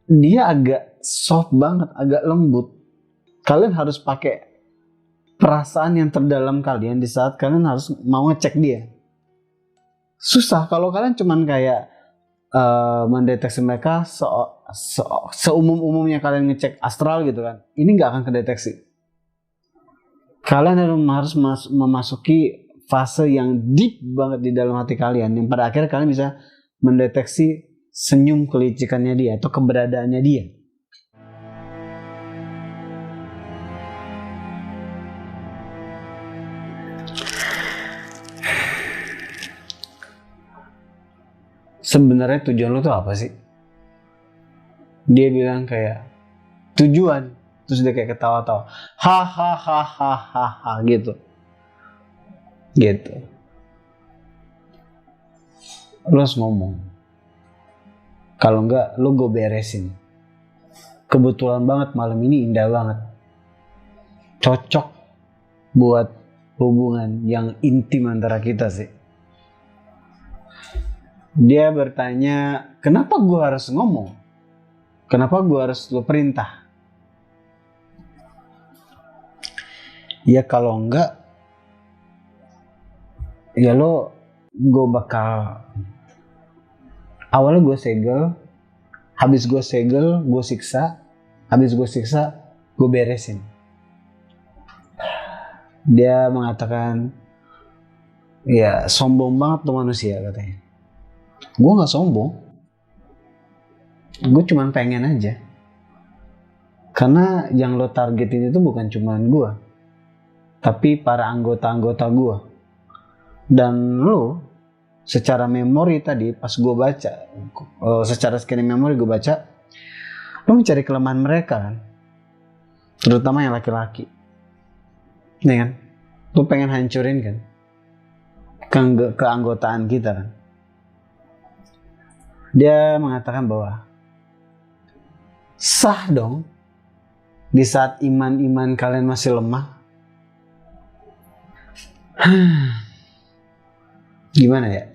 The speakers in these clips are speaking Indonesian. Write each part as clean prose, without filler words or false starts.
dia agak soft banget, agak lembut. Kalian harus pakai perasaan yang terdalam kalian di saat kalian harus mau ngecek dia. Susah kalau kalian cuman kayak mendeteksi mereka seumum-umumnya kalian ngecek astral gitu kan. Ini nggak akan kedeteksi. Kalian harus memasuki fase yang deep banget di dalam hati kalian, yang pada akhirnya kalian bisa mendeteksi senyum kelicikannya dia atau keberadaannya dia. Sebenarnya tujuan lo tuh apa sih? Dia bilang kayak tujuan, terus dia kayak ketawa-tawa, hahaha gitu. Lo harus ngomong. Kalau enggak, lo gue beresin. Kebetulan banget malam ini indah banget. Cocok buat hubungan yang intim antara kita sih. Dia bertanya, kenapa gue harus ngomong? Kenapa gue harus lo perintah? Ya kalau enggak, ya gue bakal, awalnya gue segel, habis gue segel, gue siksa, habis gue siksa, gue beresin. Dia mengatakan, ya sombong banget tuh manusia katanya. Gue gak sombong, gue cuma pengen aja. Karena yang lo targetin itu bukan cuma gue, tapi para anggota-anggota gue. Dan lo secara memori tadi pas gue baca, secara scanning memori gue baca, lo mencari kelemahan mereka kan, terutama yang laki-laki, ya kan? Lo pengen hancurin kan keanggotaan kita kan. Dia mengatakan bahwa sah dong di saat iman kalian masih lemah. Gimana ya?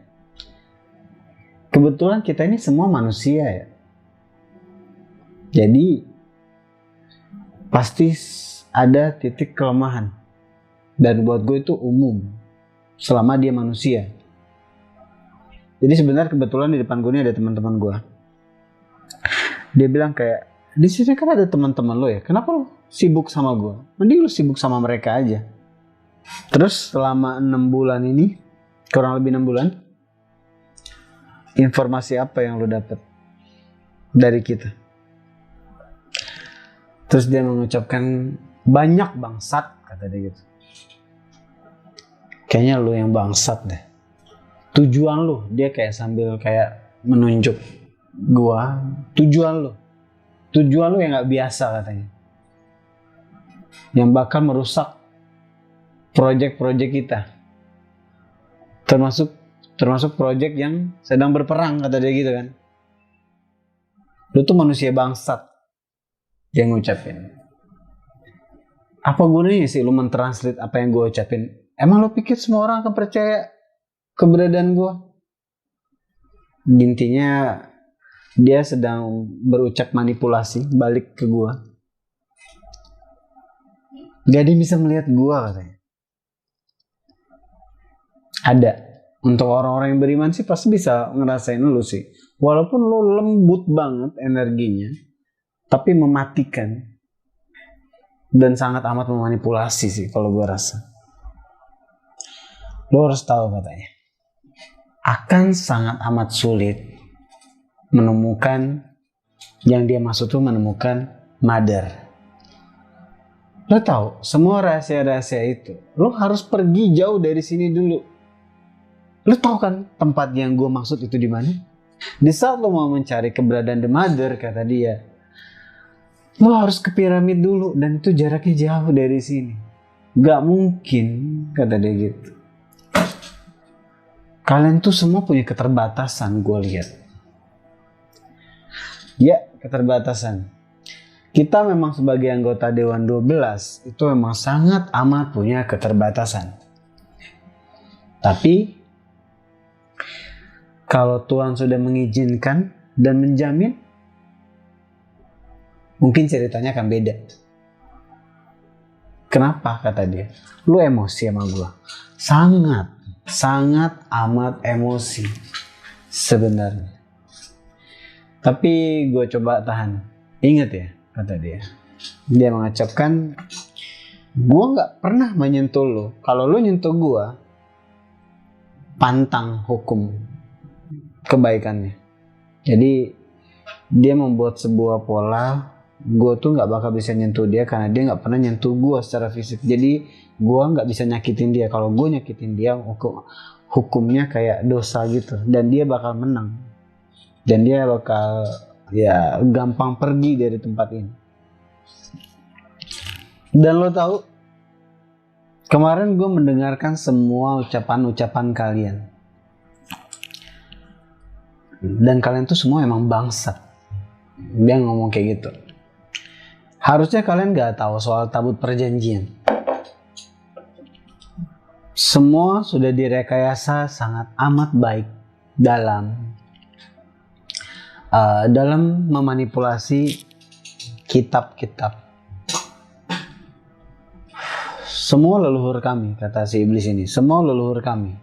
Kebetulan kita ini semua manusia ya. Jadi pasti ada titik kelemahan. Dan buat gue itu umum selama dia manusia. Jadi sebenarnya kebetulan di depan gue ini ada teman-teman gue. Dia bilang kayak, di sini kan ada teman-teman lo ya, kenapa lo sibuk sama gue? Mending lo sibuk sama mereka aja. Terus selama 6 bulan ini, kurang lebih 6 bulan, informasi apa yang lo dapet dari kita? Terus dia mengucapkan, banyak bangsat, kata dia gitu. Kayaknya lo yang bangsat deh. Tujuan lo, dia kayak sambil kayak menunjuk gua, tujuan lo yang nggak biasa katanya, yang bakal merusak proyek-proyek kita, termasuk proyek yang sedang berperang, kata dia gitu kan. Lo tuh manusia bangsat, dia ngucapin. Apa gunanya sih lo mentranslate apa yang gue ucapin? Emang lo pikir semua orang akan percaya keberadaan gue? Intinya dia sedang berucap manipulasi balik ke gue. Gak ada yang bisa melihat gue katanya. Ada. Untuk orang-orang yang beriman sih pasti bisa ngerasain lu sih. Walaupun lu lembut banget energinya, tapi mematikan. Dan sangat amat memanipulasi sih kalau gue rasa. Lu harus tahu katanya, akan sangat amat sulit menemukan, yang dia maksud tuh menemukan mother. Lo tahu, semua rahasia-rahasia itu, lo harus pergi jauh dari sini dulu. Lo tahu kan tempat yang gue maksud itu di mana? Di saat lo mau mencari keberadaan the mother, kata dia, lo harus ke piramid dulu, dan itu jaraknya jauh dari sini. Gak mungkin, kata dia gitu. Kalian tuh semua punya keterbatasan, gue lihat. Ya, keterbatasan. Kita memang sebagai anggota Dewan 12 itu memang sangat amat punya keterbatasan. Tapi kalau Tuhan sudah mengizinkan dan menjamin, mungkin ceritanya akan beda. Kenapa? Kata dia, lu emosi sama gue. Sangat amat emosi sebenarnya. Tapi gue coba tahan. Ingat ya, kata dia. Dia mengucapkan, gue gak pernah menyentuh lu. Kalau lu nyentuh gue, pantang hukum kebaikannya. Jadi dia membuat sebuah pola, gue tuh gak bakal bisa nyentuh dia karena dia gak pernah nyentuh gue secara fisik. Jadi gue gak bisa nyakitin dia. Kalau gue nyakitin dia, hukumnya kayak dosa gitu. Dan dia bakal menang. Dan dia bakal ya gampang pergi dari tempat ini. Dan lo tahu, kemarin gue mendengarkan semua ucapan-ucapan kalian. Dan kalian tuh semua emang bangsat. Dia ngomong kayak gitu. Harusnya kalian gak tahu soal tabut perjanjian. Semua sudah direkayasa sangat amat baik dalam memanipulasi kitab-kitab. Semua leluhur kami, kata si iblis ini, semua leluhur kami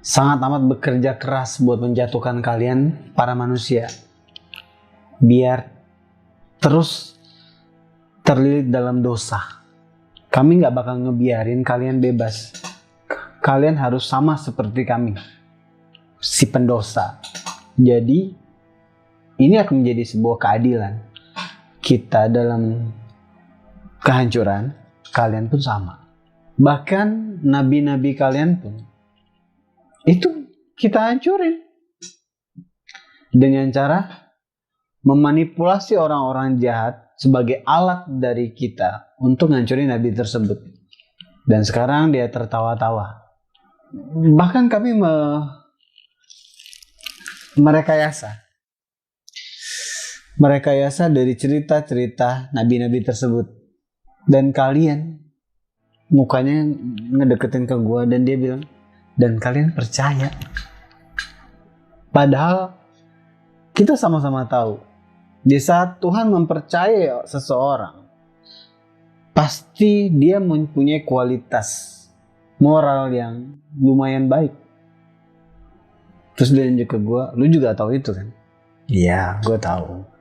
sangat amat bekerja keras buat menjatuhkan kalian, para manusia, biar terus terlilit dalam dosa. Kami gak bakal ngebiarin kalian bebas. Kalian harus sama seperti kami, si pendosa. Jadi ini akan menjadi sebuah keadilan. Kita dalam kehancuran, kalian pun sama. Bahkan nabi-nabi kalian pun itu kita hancurin dengan cara memanipulasi orang-orang jahat sebagai alat dari kita untuk ngancurin nabi tersebut. Dan sekarang dia tertawa-tawa. Bahkan kami merekayasa dari cerita-cerita nabi-nabi tersebut. Dan kalian mukanya ngedeketin ke gue, dan dia bilang, dan kalian percaya. Padahal kita sama-sama tahu, di saat Tuhan mempercayai seseorang, pasti dia mempunyai kualitas moral yang lumayan baik. Terus dia nunjuk ke gue, lu juga tahu itu kan? Iya, gue tahu.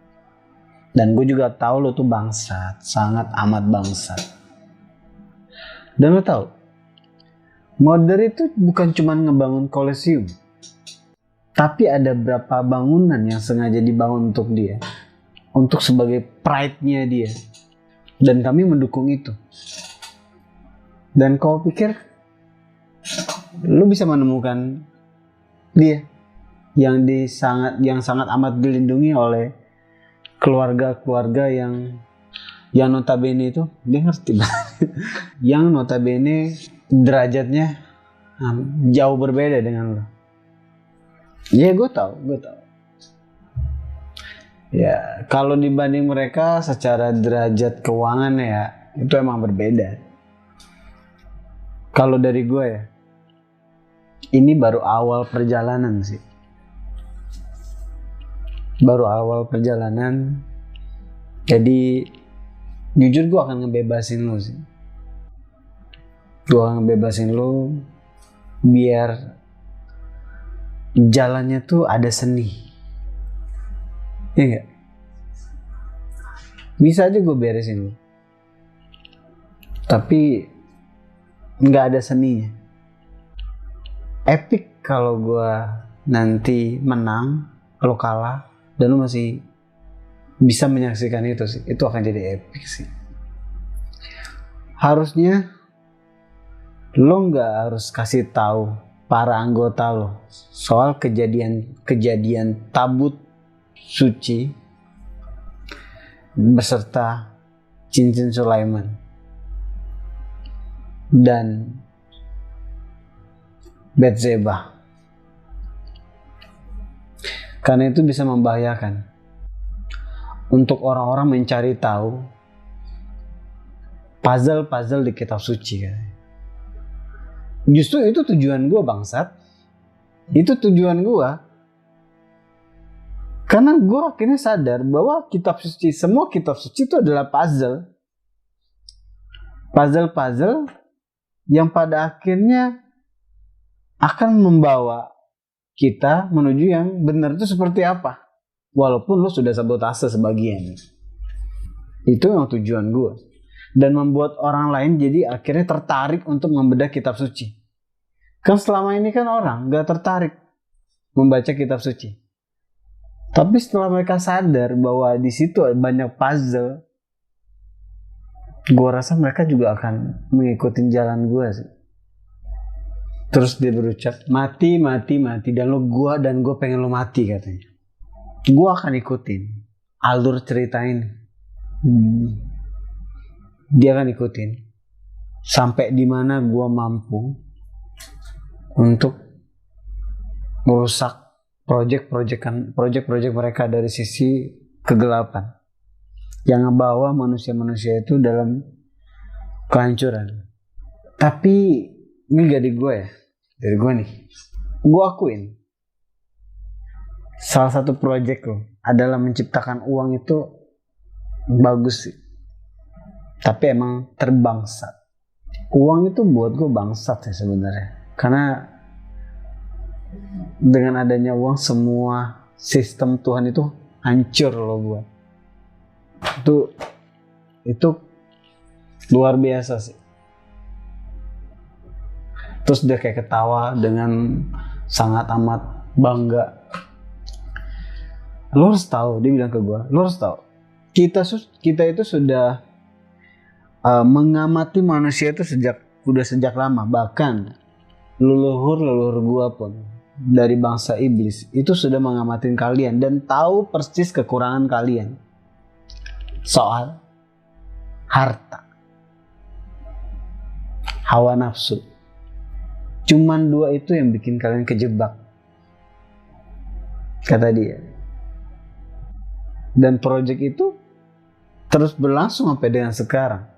Dan gue juga tahu lu tuh bangsat, sangat amat bangsat. Dan lu tahu, Mother itu bukan cuma ngebangun Colosseum, tapi ada berapa bangunan yang sengaja dibangun untuk dia, untuk sebagai pride-nya dia. Dan kami mendukung itu. Dan kau pikir lu bisa menemukan dia yang sangat amat dilindungi oleh keluarga-keluarga yang notabene itu dia ngerti banget. Yang notabene derajatnya jauh berbeda dengan lo. Ya gue tahu. Ya kalau dibanding mereka secara derajat keuangan ya itu emang berbeda. Kalau dari gue ya, ini baru awal perjalanan sih. Baru awal perjalanan. Jadi jujur gue akan ngebebasin lo sih. Gue akan ngebebasin lo biar jalannya tuh ada seni. Iya gak? Bisa aja gue beresin lo, tapi gak ada seninya. Epic kalau gue nanti menang, lo kalah, dan lo masih bisa menyaksikan itu sih. Itu akan jadi epic sih. Harusnya lo gak harus kasih tahu para anggota lo soal kejadian tabut suci beserta cincin Sulaiman dan Bathsheba, karena itu bisa membahayakan untuk orang-orang mencari tahu puzzle-puzzle di kitab suci kan. Justru itu tujuan gue bangsat. Itu tujuan gue. Karena gue akhirnya sadar bahwa semua kitab suci itu adalah puzzle yang pada akhirnya akan membawa kita menuju yang benar itu seperti apa. Walaupun lo sudah sabotase sebagian. Itu yang tujuan gue. Dan membuat orang lain jadi akhirnya tertarik untuk membedah kitab suci. Kan selama ini kan orang gak tertarik membaca kitab suci. Tapi setelah mereka sadar bahwa di situ banyak puzzle, gue rasa mereka juga akan mengikuti jalan gue sih. Terus dia berucap, mati, dan gue pengen lo mati katanya. Gue akan ikutin alur cerita ini. Dia akan ikutin sampai di mana gue mampu untuk merusak project mereka dari sisi kegelapan yang ngebawa manusia-manusia itu dalam kehancuran. Tapi ini gak dari gue ya, dari gue nih. Gue akuin salah satu project lo adalah menciptakan uang itu bagus sih. Tapi emang terbangsat. Uang itu buat gue bangsat ya sebenarnya. Karena dengan adanya uang semua sistem Tuhan itu hancur loh gue. Itu luar biasa sih. Terus dia kayak ketawa dengan sangat amat bangga. Lo harus tahu, dia bilang ke gue, lo harus tahu. Kita itu sudah mengamati manusia itu udah sejak lama. Bahkan leluhur gue pun dari bangsa iblis itu sudah mengamati kalian dan tahu persis kekurangan kalian soal harta, hawa nafsu. Cuman dua itu yang bikin kalian kejebak, kata dia. Dan proyek itu terus berlangsung sampai dengan sekarang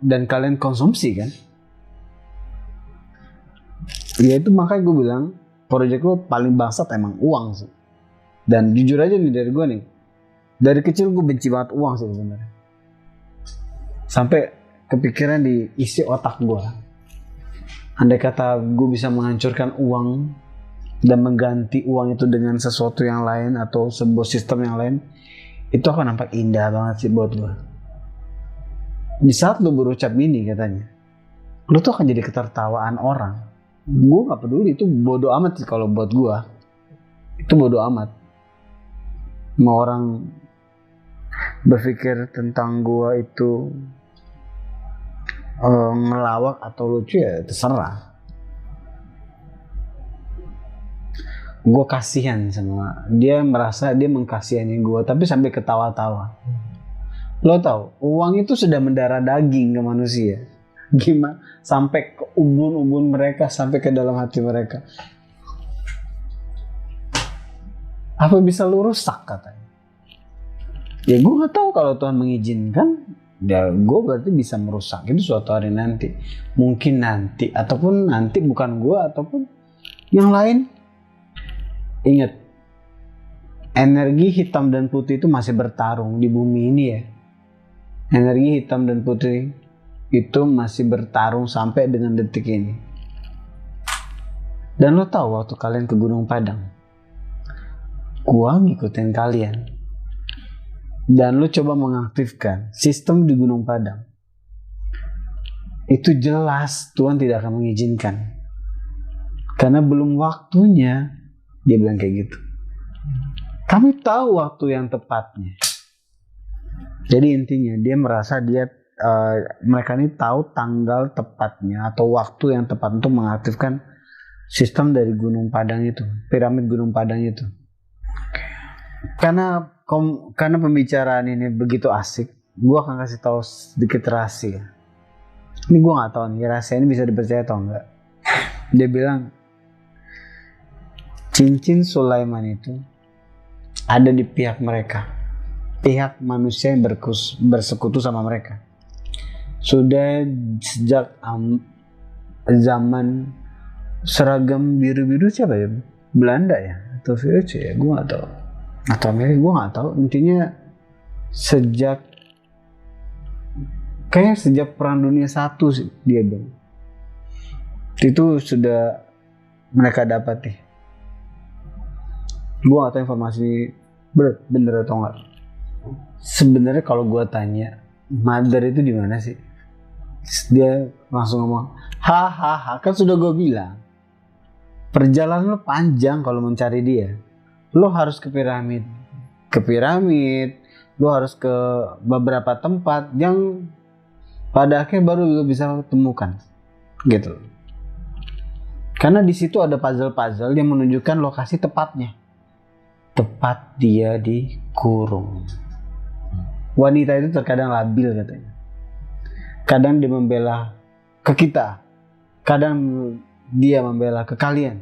dan kalian konsumsi kan. Ya itu makanya gue bilang proyek lo paling bangsat emang uang sih. Dan jujur aja nih dari gue nih, dari kecil gue benci banget uang sih sebenarnya. Sampai kepikiran diisi otak gue, andai kata gue bisa menghancurkan uang dan mengganti uang itu dengan sesuatu yang lain atau sebuah sistem yang lain, itu akan nampak indah banget sih buat gue. Di saat lo berucap ini katanya, lo tuh akan jadi ketertawaan orang. Gue gak peduli, itu bodoh amat sih kalau buat gue. Itu bodoh amat. Mau orang berpikir tentang gue itu ngelawak atau lucu ya terserah. Gue kasihan sama dia, merasa dia mengkasihani gue, tapi sampai ketawa-tawa. Lo tau, uang itu sudah mendarah daging ke manusia. Gimana? Sampai ke ubun-ubun mereka, sampai ke dalam hati mereka. Apa bisa lu rusak katanya? Ya gue gak tahu, kalau Tuhan mengizinkan, ya gue berarti bisa merusak itu suatu hari nanti. Mungkin nanti, ataupun nanti bukan gue, ataupun yang lain. Ingat, energi hitam dan putih itu masih bertarung di bumi ini ya. Energi hitam dan putih itu masih bertarung sampai dengan detik ini. Dan lo tahu waktu kalian ke Gunung Padang, gua ngikutin kalian. Dan lo coba mengaktifkan sistem di Gunung Padang. Itu jelas Tuhan tidak akan mengizinkan. Karena belum waktunya, dia bilang kayak gitu. Kami tahu waktu yang tepatnya. Jadi intinya dia merasa mereka ini tahu tanggal tepatnya atau waktu yang tepat untuk mengaktifkan sistem dari Gunung Padang itu, piramid Gunung Padang itu. Karena pembicaraan ini begitu asik, gue akan kasih tahu sedikit rahasia. Ini gue nggak tahu nih rahasia ini bisa dipercaya atau enggak. Dia bilang cincin Sulaiman itu ada di pihak mereka, pihak manusia yang bersekutu sama mereka. Sudah sejak zaman seragam biru-biru siapa ya? Belanda ya? atau VOC ya, gue nggak tahu, atau Amerika, gue nggak tahu. Intinya sejak Perang Dunia I sih dia bilang itu sudah mereka dapat nih. Gue nggak tahu informasi bener atau enggak. Sebenarnya kalau gue tanya mother itu di mana sih, dia langsung ngomong hahaha, kan sudah gue bilang perjalanan lo panjang kalau mencari dia. Lo harus ke piramid, lo harus ke beberapa tempat yang pada akhirnya baru lo bisa temukan gitu. Karena di situ ada puzzle yang menunjukkan lokasi tepatnya. Tepat dia dikurung. Wanita itu terkadang labil katanya. Kadang dia membela ke kita, kadang dia membela ke kalian,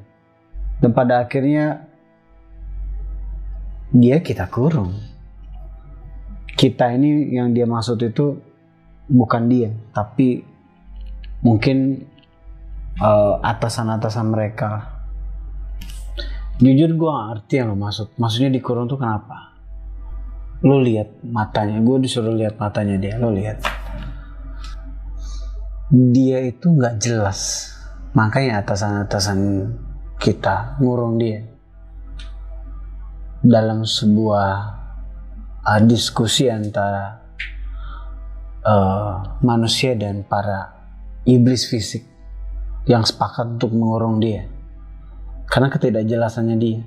dan pada akhirnya kita kurung. Kita ini yang dia maksud itu bukan dia, tapi mungkin atasan-atasan mereka. Jujur gue gak ngerti yang lo maksudnya dikurung tuh kenapa. Lo lihat matanya, gue disuruh lihat matanya dia, lo lihat dia itu gak jelas, makanya atasan-atasan kita ngurung dia dalam sebuah diskusi antara manusia dan para iblis fisik yang sepakat untuk mengurung dia karena ketidakjelasannya dia.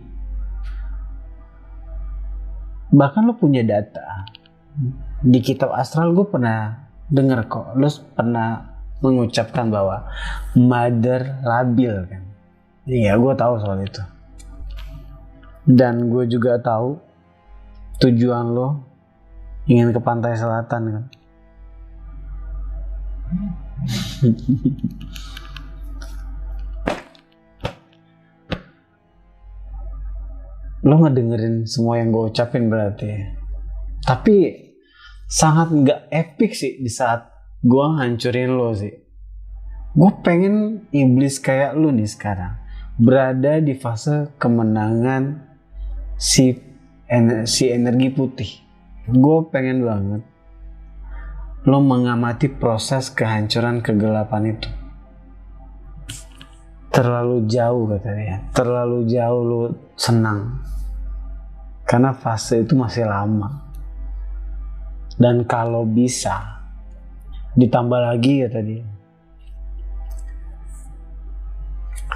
Bahkan lo punya data di kitab astral, gue pernah dengar kok lo pernah mengucapkan bahwa mother labil kan. Iya, gue tahu soal itu, dan gue juga tahu tujuan lo ingin ke pantai selatan kan. Lo ngedengerin semua yang gue ucapin berarti. Tapi sangat gak epic sih di saat gue hancurin lo sih. Gue pengen iblis kayak lo nih sekarang berada di fase kemenangan si energi putih. Gue pengen banget lo mengamati proses kehancuran kegelapan itu. Terlalu jauh katanya, terlalu jauh lo senang karena fase itu masih lama. Dan kalau bisa ditambah lagi kata dia,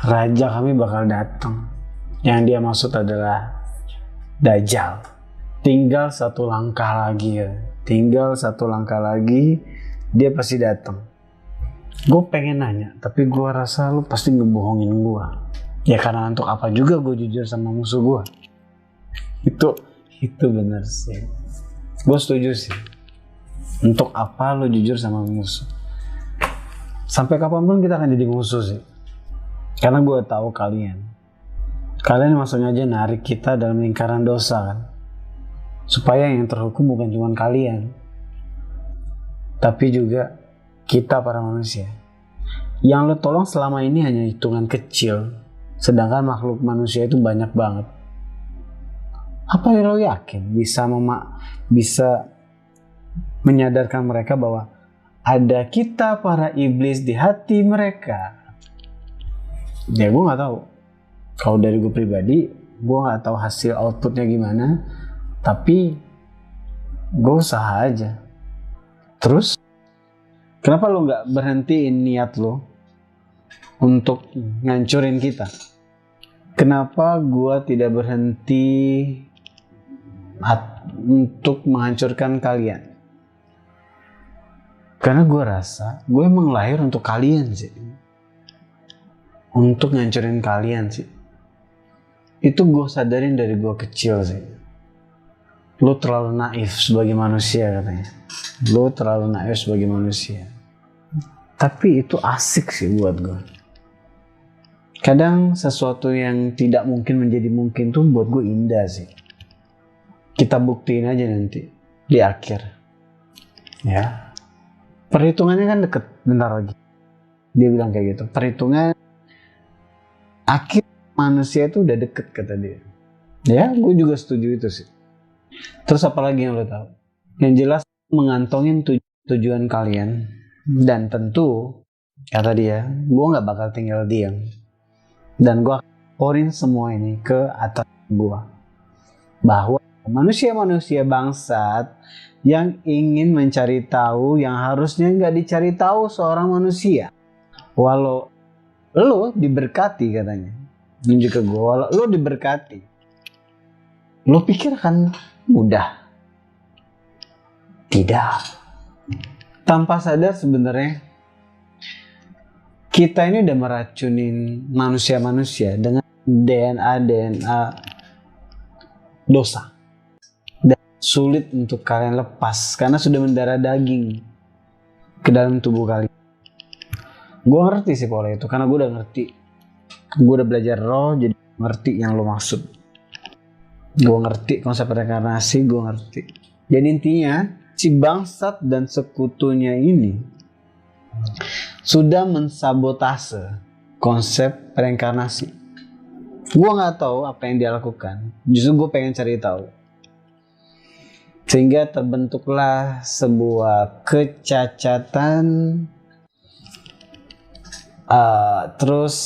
raja kami bakal datang. Yang dia maksud adalah Dajjal. Tinggal satu langkah lagi ya. Tinggal satu langkah lagi dia pasti datang. Gue pengen nanya, tapi gue rasa lu pasti ngebohongin gue. Ya karena untuk apa juga gue jujur sama musuh gue. Itu bener sih. Gue setuju sih. Untuk apa lu jujur sama musuh? Sampai kapanpun kita akan jadi musuh sih. Karena gue tahu kalian maksudnya aja narik kita dalam lingkaran dosa kan. Supaya yang terhukum bukan cuma kalian, tapi juga kita para manusia. Yang lo tolong selama ini hanya hitungan kecil, sedangkan makhluk manusia itu banyak banget. Apa yang lo yakin bisa menyadarkan mereka bahwa ada kita para iblis di hati mereka? Ya gue nggak tahu. Kalau dari gue pribadi, gue nggak tahu hasil outputnya gimana, tapi gue usaha aja. Terus kenapa lo nggak berhentiin niat lo untuk ngancurin kita? Kenapa gue tidak berhenti untuk menghancurkan kalian? Karena gue rasa gue emang lahir untuk kalian sih, untuk ngancurin kalian sih. Itu gue sadarin dari gue kecil sih. Lo terlalu naif sebagai manusia katanya. Lo terlalu naif sebagai manusia. Tapi itu asik sih buat gue. Kadang sesuatu yang tidak mungkin menjadi mungkin tuh buat gue indah sih. Kita buktiin aja nanti di akhir. Ya. Perhitungannya kan deket bentar lagi. Dia bilang kayak gitu. Perhitungan akhir manusia itu udah deket kata dia. Ya, gue juga setuju itu sih. Terus apa lagi yang lo tahu? Yang jelas mengantongin tujuan kalian, dan tentu kata dia, gue nggak bakal tinggal diam, dan gue pourin semua ini ke atas gue, bahwa manusia-manusia bangsat yang ingin mencari tahu yang harusnya nggak dicari tahu seorang manusia. Walau lo diberkati, katanya, nunjuk ke gue, walau lo diberkati, lo pikir akan mudah? Tidak. Tanpa sadar sebenarnya kita ini udah meracunin manusia-manusia dengan DNA dosa. Dan sulit untuk kalian lepas karena sudah mendarah daging ke dalam tubuh kalian. Gue ngerti sih pola itu karena gue udah ngerti. Gue udah belajar roh, jadi ngerti yang lo maksud. Gue ngerti konsep reinkarnasi, gue ngerti. Jadi intinya si bangsat dan sekutunya ini sudah mensabotase konsep reinkarnasi. Gue nggak tahu apa yang dia lakukan. Justru gue pengen cari tahu. Sehingga terbentuklah sebuah kecacatan. Terus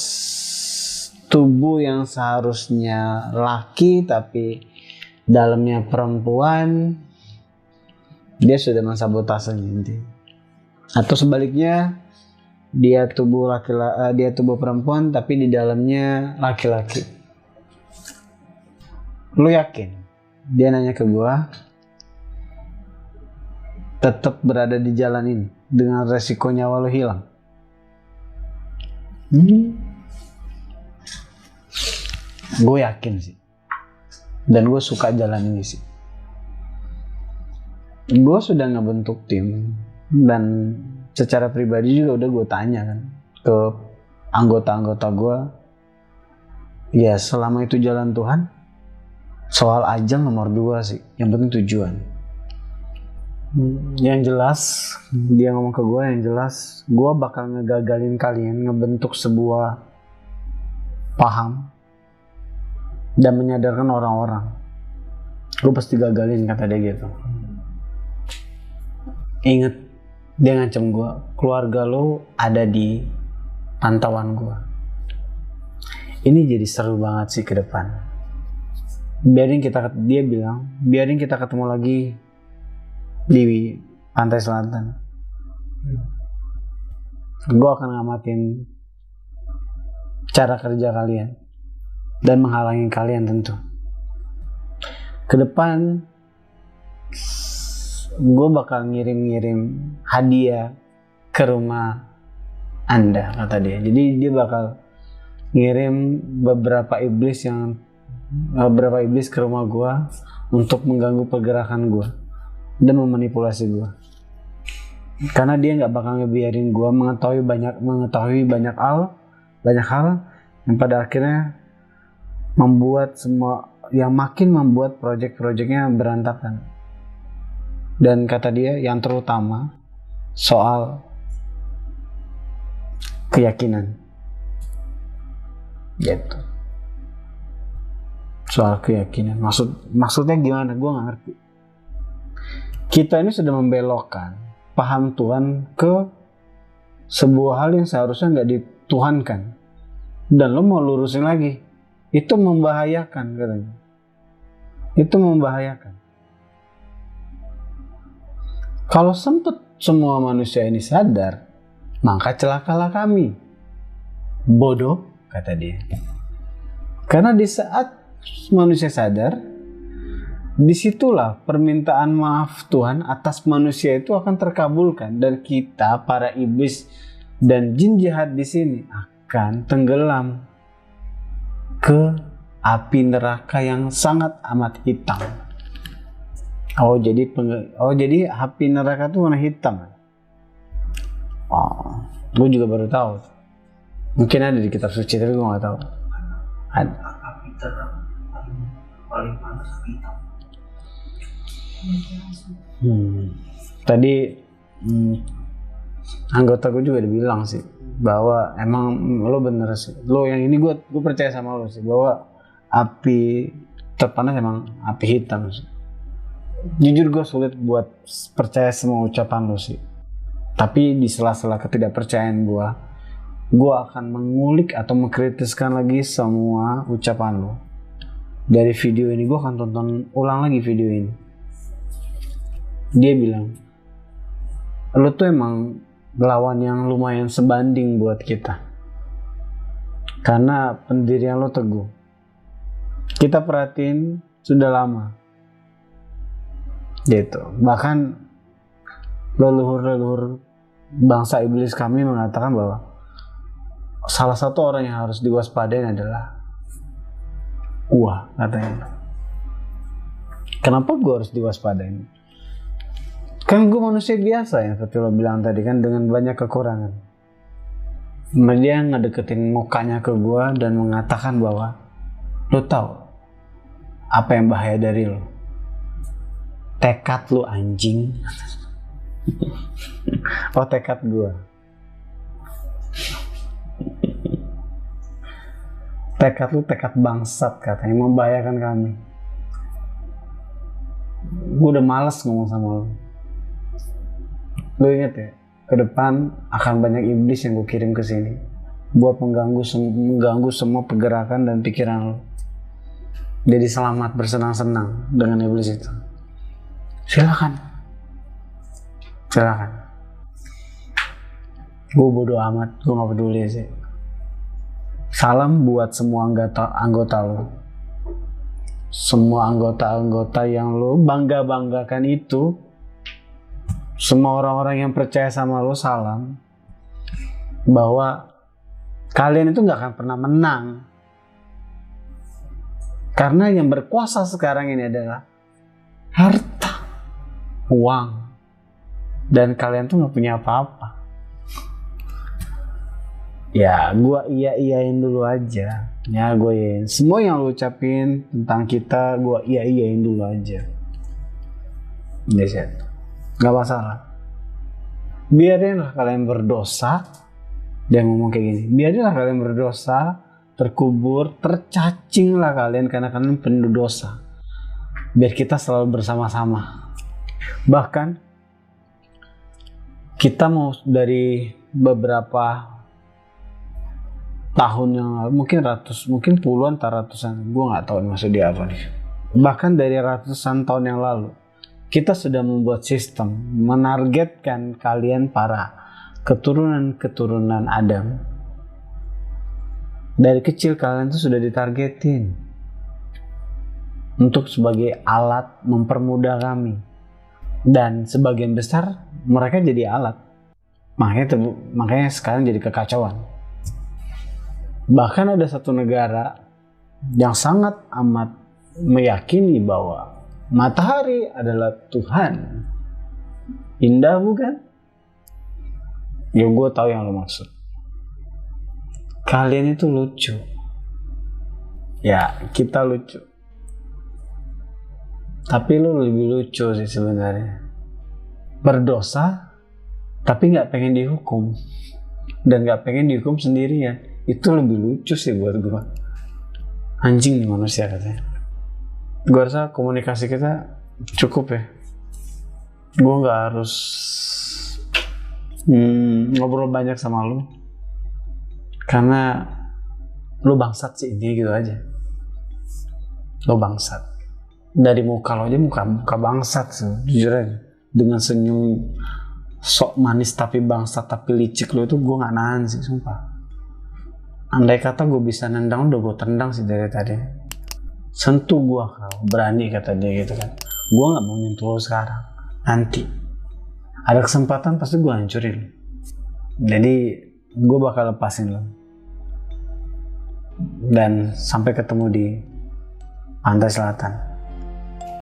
tubuh yang seharusnya laki tapi dalamnya perempuan, dia sudah mensabotase inti. Atau sebaliknya, dia tubuh perempuan tapi di dalamnya laki-laki. Lu yakin? Dia nanya ke gua, tetap berada di jalan ini dengan resiko nyawa lu hilang? Gue yakin sih, dan gue suka jalan ini sih. Gue sudah ngebentuk tim, dan secara pribadi juga udah gue tanya kan ke anggota-anggota gue, ya selama itu jalan Tuhan, soal ajang nomor 2 sih, yang penting tujuan. Yang jelas dia ngomong ke gue, yang jelas gue bakal ngegagalin kalian ngebentuk sebuah paham dan menyadarkan orang-orang. Gue pasti gagalin, kata dia gitu. Ingat, dia ngancam gue, keluarga lo ada di pantauan gue. Ini jadi seru banget sih ke depan. Dia bilang, biarin kita ketemu lagi di pantai selatan. Gue akan ngamatin cara kerja kalian dan menghalangi kalian tentu. Ke depan gue bakal ngirim hadiah ke rumah Anda, kata dia. Jadi dia bakal ngirim beberapa iblis ke rumah gue untuk mengganggu pergerakan gue dan memanipulasi gue. Karena dia nggak bakal ngebiarin gue mengetahui banyak hal yang pada akhirnya makin membuat proyek-proyeknya berantakan. Dan kata dia, yang terutama soal keyakinan. Gitu. Soal keyakinan. Maksudnya gimana? Gue gak ngerti. Kita ini sudah membelokkan paham Tuhan ke sebuah hal yang seharusnya gak dituhankan. Dan lo mau lurusin lagi. Itu membahayakan, katanya. Itu membahayakan. Kalau semua manusia ini sadar, maka celakalah kami. Bodoh, kata dia. Karena di saat manusia sadar, disitulah permintaan maaf Tuhan atas manusia itu akan terkabulkan, dan kita para iblis dan jin jahat di sini akan tenggelam ke api neraka yang sangat amat hitam. Jadi api neraka itu warna hitam. Oh, gue juga baru tahu. Mungkin ada di kitab suci tapi gue nggak tahu. Ada. Api neraka paling panas hitam. Tadi anggota gue juga dibilang sih bahwa emang lo bener sih. Lo yang ini gue percaya sama lo sih bahwa api terpanas emang api hitam sih. Jujur gue sulit buat percaya semua ucapan lo sih. Tapi di sela-sela ketidakpercayaan gue akan mengulik atau mengkritiskan lagi semua ucapan lo. Dari video ini gue akan tonton ulang lagi video ini. Dia bilang, lo tuh emang lawan yang lumayan sebanding buat kita. Karena pendirian lo teguh. Kita perhatiin sudah lama. Gitu. Bahkan leluhur-leluhur bangsa iblis kami mengatakan bahwa salah satu orang yang harus diwaspadain adalah gua, katanya. Kenapa gua harus diwaspadain? Kan gua manusia biasa ya, seperti lo bilang tadi kan, dengan banyak kekurangan. Dia ngedeketin mukanya ke gua dan mengatakan bahwa lo tahu apa yang bahaya dari lo? Tekad lu anjing. Oh, tekad gua. Tekad lu tekad bangsat, katanya, membahayakan kami. Gue udah males ngomong sama lu. Lu inget ya, ke depan akan banyak iblis yang gue kirim ke sini buat mengganggu semua pergerakan dan pikiran lu. Jadi selamat bersenang-senang dengan iblis itu. Silakan. Gue bodo amat, gue gak peduli sih. Salam buat semua anggota lo. Semua anggota yang lo bangga-banggakan itu. Semua orang-orang yang percaya sama lo, salam. Bahwa kalian itu gak akan pernah menang. Karena yang berkuasa sekarang ini adalah harta, uang, dan kalian tuh gak punya apa-apa. Ya, gue iya-iyain dulu aja. Ya, gue iyain. Semua yang lo ucapin tentang kita, gue iya-iyain dulu aja. Biasa. Gak masalah. Biarinlah kalian berdosa. Dia ngomong kayak gini. Biarinlah kalian berdosa, terkubur, tercacinglah kalian karena kalian penuh dosa. Biar kita selalu bersama-sama. Bahkan kita mau dari beberapa tahun yang lalu, mungkin puluhan atau ratusan, gue nggak tahu maksud dia apa nih. Bahkan dari ratusan tahun yang lalu, kita sudah membuat sistem menargetkan kalian para keturunan Adam. Dari kecil kalian tuh sudah ditargetin untuk sebagai alat mempermudah kami, dan sebagian besar mereka jadi alat. Makanya sekarang jadi kekacauan. Bahkan ada satu negara yang sangat amat meyakini bahwa matahari adalah Tuhan. Indah bukan? Ya, gue tahu yang lo maksud. Kalian itu lucu. Ya, kita lucu. Tapi lo lebih lucu sih sebenarnya. Berdosa, tapi gak pengen dihukum. Dan gak pengen dihukum sendirian. Itu lebih lucu sih buat gue. Anjing nih manusia, katanya. Gue rasa komunikasi kita cukup ya. Gue gak harus ngobrol banyak sama lu. Karena lu bangsat sih, intinya gitu aja. Lu bangsat. Dari muka lo aja muka bangsat sih, jujur aja. Dengan senyum sok manis tapi bangsat tapi licik lo itu gue gak nahan sih, sumpah. Andai kata gue bisa nendang, udah gue tendang sih dari tadi. Sentuh gue kau, berani kata dia gitu kan. Gue gak mau nyentuh lo sekarang, nanti ada kesempatan pasti gue hancurin. Jadi gue bakal lepasin lo. Dan sampai ketemu di pantai selatan.